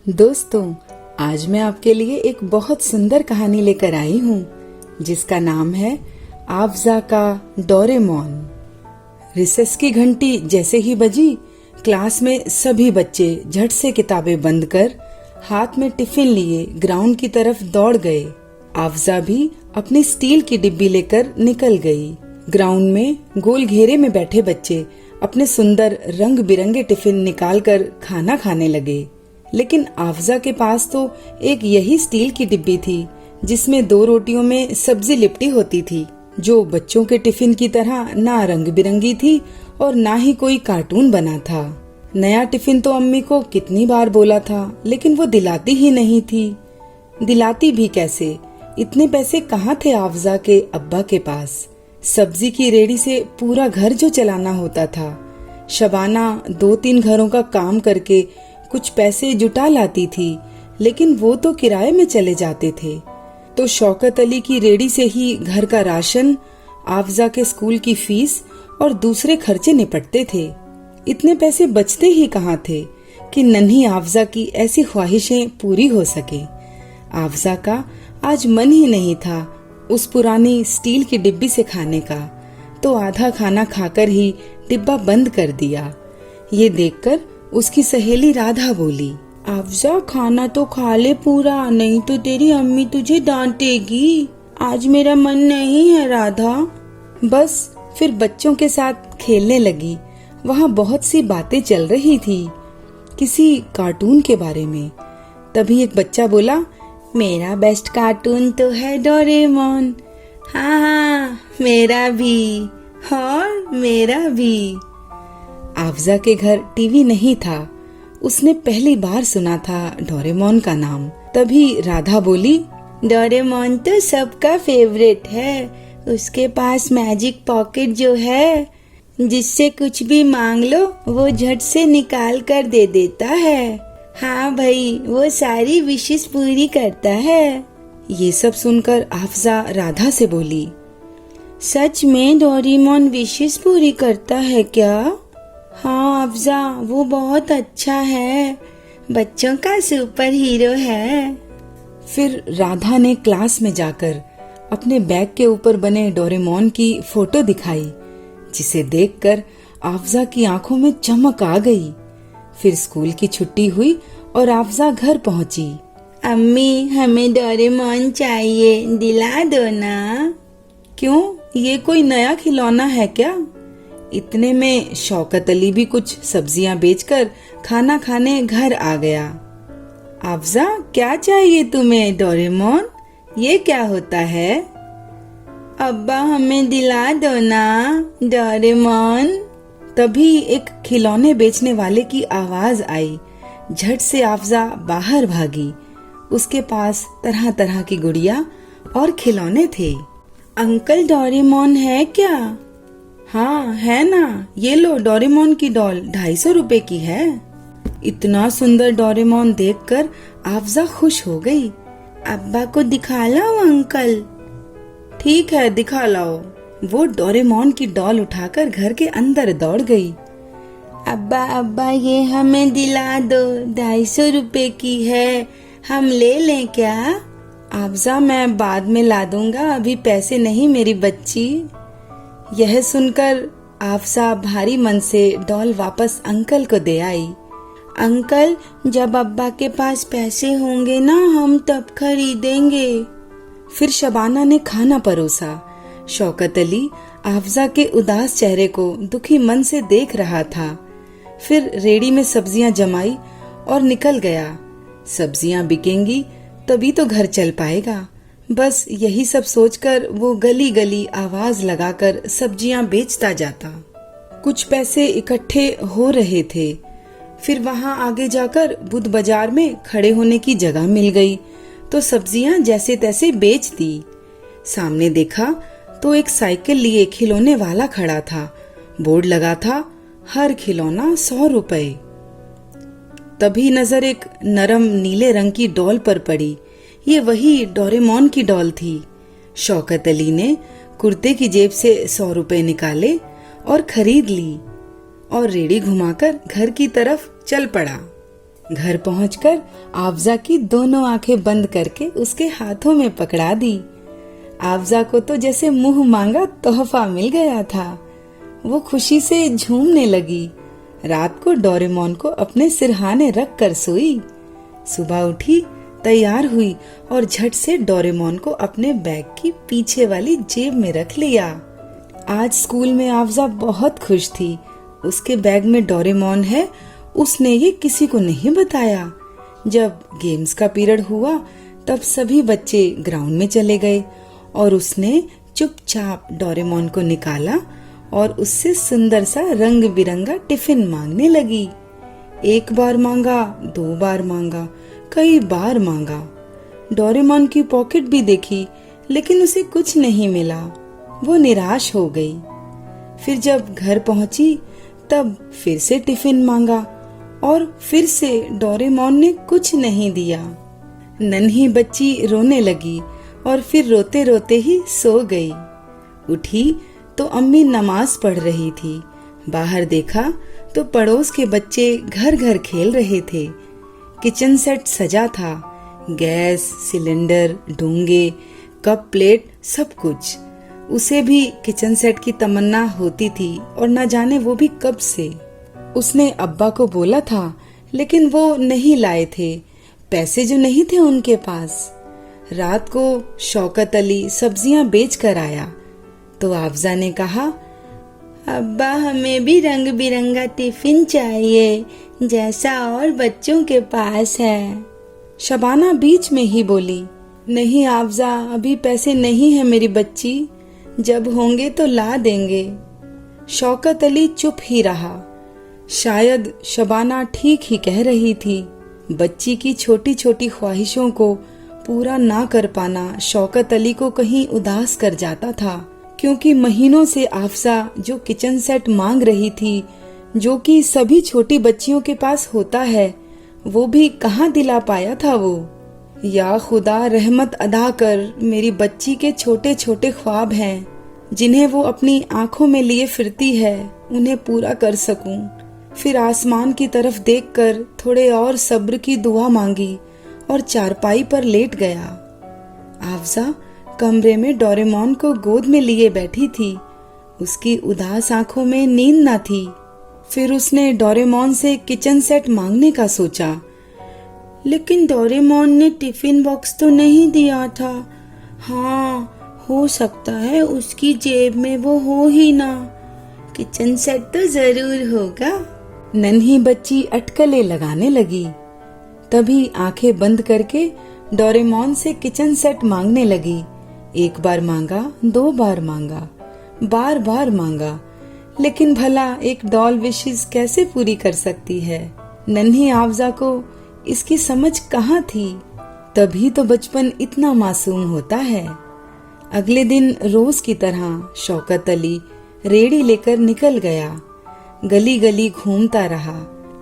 दोस्तों, आज मैं आपके लिए एक बहुत सुंदर कहानी लेकर आई हूँ जिसका नाम है आफजा का डोरेमोन। रिसेस की घंटी जैसे ही बजी, क्लास में सभी बच्चे झट से किताबें बंद कर हाथ में टिफिन लिए ग्राउंड की तरफ दौड़ गए। आफजा भी अपनी स्टील की डिब्बी लेकर निकल गई। ग्राउंड में गोल घेरे में बैठे बच्चे अपने सुंदर रंग बिरंगे टिफिन निकालकर खाना खाने लगे, लेकिन आफजा के पास तो एक यही स्टील की डिब्बी थी जिसमें 2 रोटियों में सब्जी लिपटी होती थी, जो बच्चों के टिफिन की तरह ना रंग बिरंगी थी और ना ही कोई कार्टून बना था। नया टिफिन तो अम्मी को कितनी बार बोला था, लेकिन वो दिलाती ही नहीं थी। दिलाती भी कैसे? इतने पैसे कहाँ थे आफजा के अब्बा के पास? सब्जी की रेडी से पूरा घर जो चलाना होता था। शबाना 2-3 घरों का काम करके कुछ पैसे जुटा लाती थी, लेकिन वो तो किराए में चले जाते थे। तो शौकत अली की रेडी से ही घर का राशन, आफजा के स्कूल की फीस और दूसरे खर्चे निपटते थे। इतने पैसे बचते ही कहाँ थे कि नन्ही आफजा की ऐसी ख्वाहिशें पूरी हो सके। आफजा का आज मन ही नहीं था उस पुरानी स्टील की डिब्बी से खाने का, तो आधा खाना खाकर ही डिब्बा बंद कर दिया। ये देखकर उसकी सहेली राधा बोली, आफजा खाना तो खा ले पूरा, नहीं तो तेरी अम्मी तुझे डांटेगी। आज मेरा मन नहीं है राधा। बस फिर बच्चों के साथ खेलने लगी। वहाँ बहुत सी बातें चल रही थी, किसी कार्टून के बारे में। तभी एक बच्चा बोला, मेरा बेस्ट कार्टून तो है डोरेमोन। हाँ, मेरा भी, और मेरा भी। आफजा के घर टीवी नहीं था। उसने पहली बार सुना था डोरेमोन का नाम। तभी राधा बोली, डोरेमोन तो सबका फेवरेट है। उसके पास मैजिक पॉकेट जो है, जिससे कुछ भी मांग लो वो झट से निकाल कर दे देता है। हाँ भाई, वो सारी विशेस पूरी करता है। ये सब सुनकर आफजा राधा से बोली, सच में डोरेमोन विशेस पूरी करता है क्या? हाँ आफजा, वो बहुत अच्छा है, बच्चों का सुपर हीरो है। फिर राधा ने क्लास में जाकर अपने बैग के ऊपर बने डोरेमोन की फोटो दिखाई, जिसे देखकर आफजा की आंखों में चमक आ गई। फिर स्कूल की छुट्टी हुई और आफजा घर पहुंची। अम्मी, हमें डोरेमोन चाहिए, दिला दो ना। क्यों, ये कोई नया खिलौना है क्या? इतने में शौकत अली भी कुछ सब्जियां बेचकर खाना खाने घर आ गया। आफजा, क्या चाहिए तुम्हें डोरेमोन? ये क्या होता है? अब्बा, हमें दिला दो ना डोरेमोन। तभी एक खिलौने बेचने वाले की आवाज आई। झट से आफजा बाहर भागी। उसके पास तरह तरह की गुड़िया और खिलौने थे। अंकल, डोरेमोन है क्या? हाँ है ना, ये लो डोरेमोन की डॉल 250 रुपए की है। इतना सुंदर डोरेमोन देखकर आफजा खुश हो गई। अब्बा को दिखा लाओ अंकल? ठीक है, दिखा लाओ। वो डोरेमोन की डॉल उठाकर घर के अंदर दौड़ गई। अब्बा अब्बा, ये हमें दिला दो, 250 रुपए की है, हम ले लें क्या? आफजा, मैं बाद में ला दूंगा, अभी पैसे नहीं मेरी बच्ची। यह सुनकर आफजा भारी मन से डॉल वापस अंकल को दे आई। अंकल, जब अब्बा के पास पैसे होंगे ना, हम तब खरीदेंगे। फिर शबाना ने खाना परोसा। शौकत अली आफजा के उदास चेहरे को दुखी मन से देख रहा था। फिर रेडी में सब्जियां जमाई और निकल गया। सब्जियां बिकेंगी तभी तो घर चल पाएगा। बस यही सब सोचकर वो गली गली आवाज लगाकर सब्जियां बेचता जाता। कुछ पैसे इकट्ठे हो रहे थे। फिर वहां आगे जाकर बुध बाजार में खड़े होने की जगह मिल गई, तो सब्जियां जैसे तैसे बेच दी। सामने देखा तो एक साइकिल लिए खिलौने वाला खड़ा था। बोर्ड लगा था, हर खिलौना 100 रुपए। तभी नजर एक नरम नीले रंग की डॉल पर पड़ी। ये वही डोरेमोन की डॉल थी। शौकत अली ने कुर्ते की जेब से 100 रुपए निकाले और खरीद ली और रेडी घुमाकर घर की तरफ चल पड़ा। घर पहुंचकर आफजा की दोनों आंखें बंद करके उसके हाथों में पकड़ा दी। आफजा को तो जैसे मुंह मांगा तोहफा मिल गया था। वो खुशी से झूमने लगी। रात को डोरेमोन को अपने सिरहाने रख कर सोई। सुबह उठी, तैयार हुई और झट से डोरेमोन को अपने बैग की पीछे वाली जेब में रख लिया। आज स्कूल में आफजा बहुत खुश थी। उसके बैग में डोरेमोन है, उसने ये किसी को नहीं बताया। जब गेम्स का पीरियड हुआ तब सभी बच्चे ग्राउंड में चले गए और उसने चुपचाप डोरेमोन को निकाला और उससे सुंदर सा रंग बिरंगा टिफिन मांगने लगी। एक बार मांगा, 2 बार मांगा, कई बार मांगा। डोरेमोन की पॉकेट भी देखी लेकिन उसे कुछ नहीं मिला। वो निराश हो गई। फिर जब घर पहुंची तब फिर से टिफिन मांगा और फिर से डोरेमोन ने कुछ नहीं दिया। नन्ही बच्ची रोने लगी और फिर रोते रोते ही सो गई। उठी तो अम्मी नमाज पढ़ रही थी। बाहर देखा तो पड़ोस के बच्चे घर घर खेल रहे थे। किचन सेट सजा था। गैस, सिलेंडर, डोंगे, कप, प्लेट, सब कुछ। उसे भी किचन सेट की तमन्ना होती थी और न जाने वो भी कब से। उसने अब्बा को बोला था लेकिन वो नहीं लाए थे, पैसे जो नहीं थे उनके पास। रात को शौकत अली सब्जियां बेच कर आया तो आफजा ने कहा, अब्बा हमें भी रंग बिरंगा टिफिन चाहिए जैसा और बच्चों के पास है। शबाना बीच में ही बोली, नहीं आफजा, अभी पैसे नहीं है मेरी बच्ची, जब होंगे तो ला देंगे। शौकत अली चुप ही रहा। शायद शबाना ठीक ही कह रही थी। बच्ची की छोटी छोटी ख्वाहिशों को पूरा ना कर पाना शौकत अली को कहीं उदास कर जाता था, क्योंकि महीनों से आफजा जो किचन सेट मांग रही थी, जो कि सभी छोटी बच्चियों के पास होता है, वो भी कहाँ दिला पाया था वो। या खुदा रहमत अदा कर, मेरी बच्ची के छोटे छोटे ख्वाब हैं जिन्हें वो अपनी आंखों में लिए फिरती है, उन्हें पूरा कर सकूं। फिर आसमान की तरफ देखकर थोड़े और सब्र की दुआ मांगी और चारपाई पर लेट गया। आफजा कमरे में डोरेमोन को गोद में लिए बैठी थी। उसकी उदास आंखों में नींद न थी। फिर उसने डोरेमोन से किचन सेट मांगने का सोचा, लेकिन डोरेमोन ने टिफिन बॉक्स तो नहीं दिया था। हाँ, हो सकता है उसकी जेब में वो हो ही ना। किचन सेट तो जरूर होगा। नन्ही बच्ची अटकलें लगाने लगी। तभी आंखें बंद करके डोरेमोन से किचन सेट मांगने लगी। 1 बार मांगा, 2 बार मांगा, बार बार मांगा, लेकिन भला एक डॉल विशेस कैसे पूरी कर सकती है। नन्ही आफजा को इसकी समझ कहाँ थी। तभी तो बचपन इतना मासूम होता है। अगले दिन रोज की तरह शौकत अली रेड़ी लेकर निकल गया। गली गली घूमता रहा।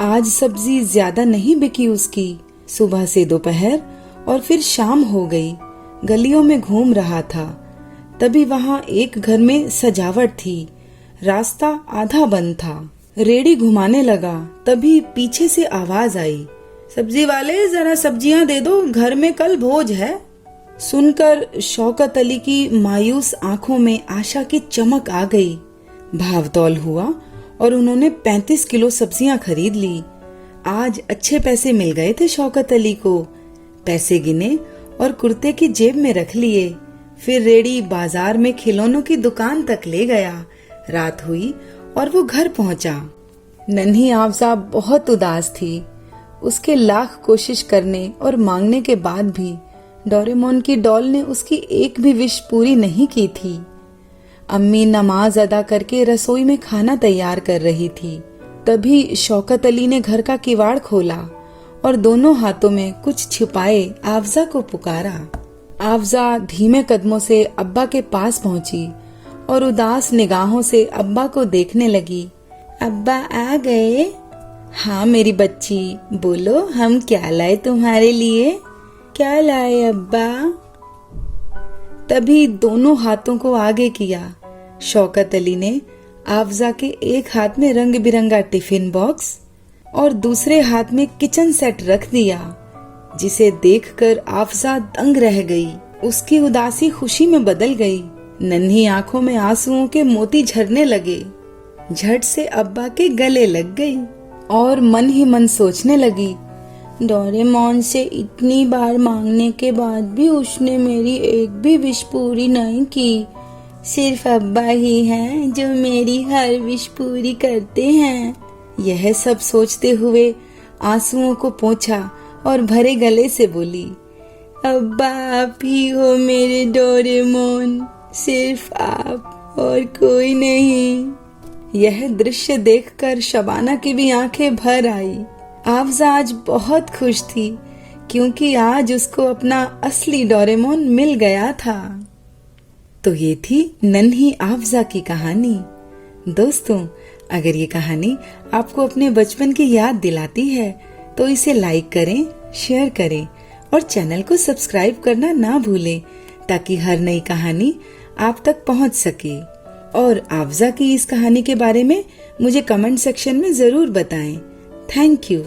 आज सब्जी ज्यादा नहीं बिकी उसकी। सुबह से दोपहर और फिर शाम हो गई। गलियों में घूम रहा था। तभी वहाँ एक घर में सजावट थी। रास्ता आधा बंद था। रेड़ी घुमाने लगा। तभी पीछे से आवाज आई, सब्जी वाले जरा सब्जियां दे दो, घर में कल भोज है। सुनकर शौकत अली की मायूस आंखों में आशा की चमक आ गई। भावतौल हुआ और उन्होंने 35 किलो सब्जियां खरीद ली। आज अच्छे पैसे मिल गए थे शौकत अली को। पैसे गिने और कुर्ते की जेब में रख लिए। फिर रेड़ी बाजार में खिलौनों की दुकान तक ले गया। रात हुई और वो घर पहुंचा। नन्ही आफजा बहुत उदास थी। उसके लाख कोशिश करने और मांगने के बाद भी डोरेमोन की डॉल ने उसकी एक भी विश पूरी नहीं की थी। अम्मी नमाज अदा करके रसोई में खाना तैयार कर रही थी। तभी शौकत अली ने घर का किवाड़ खोला और दोनों हाथों में कुछ छिपाए आफजा को पुकारा। आफजा धीमे कदमों से अब्बा के पास पहुंची और उदास निगाहों से अब्बा को देखने लगी। अब्बा आ गए? हाँ मेरी बच्ची, बोलो हम क्या लाए तुम्हारे लिए? क्या लाए अब्बा? तभी दोनों हाथों को आगे किया। शौकत अली ने आफजा के एक हाथ में रंग बिरंगा टिफिन बॉक्स और दूसरे हाथ में किचन सेट रख दिया, जिसे देखकर आफजा दंग रह गई। उसकी उदासी खुशी में बदल गई। नन्ही आंखों में आंसुओं के मोती झरने लगे। झट से अब्बा के गले लग गई और मन ही मन सोचने लगी, डोरेमोन से इतनी बार मांगने के बाद भी उसने मेरी एक भी विश पूरी नहीं की। सिर्फ अब्बा ही हैं जो मेरी हर विश पूरी करते हैं। यह सब सोचते हुए आंसुओं को पोंछा और भरे गले से बोली, अब्बा आप ही हो मेरे डोरेमोन, सिर्फ आप और कोई नहीं। यह दृश्य देखकर शबाना की भी आंखें भर आई। आफजा आज बहुत खुश थी क्योंकि आज उसको अपना असली डोरेमोन मिल गया था। तो ये थी नन्ही आफजा की कहानी। दोस्तों, अगर ये कहानी आपको अपने बचपन की याद दिलाती है तो इसे लाइक करें, शेयर करें और चैनल को सब्सक्राइब करना ना भूलें ताकि हर नई कहानी आप तक पहुंच सके। और आफजा की इस कहानी के बारे में मुझे कमेंट सेक्शन में जरूर बताएं। Thank you.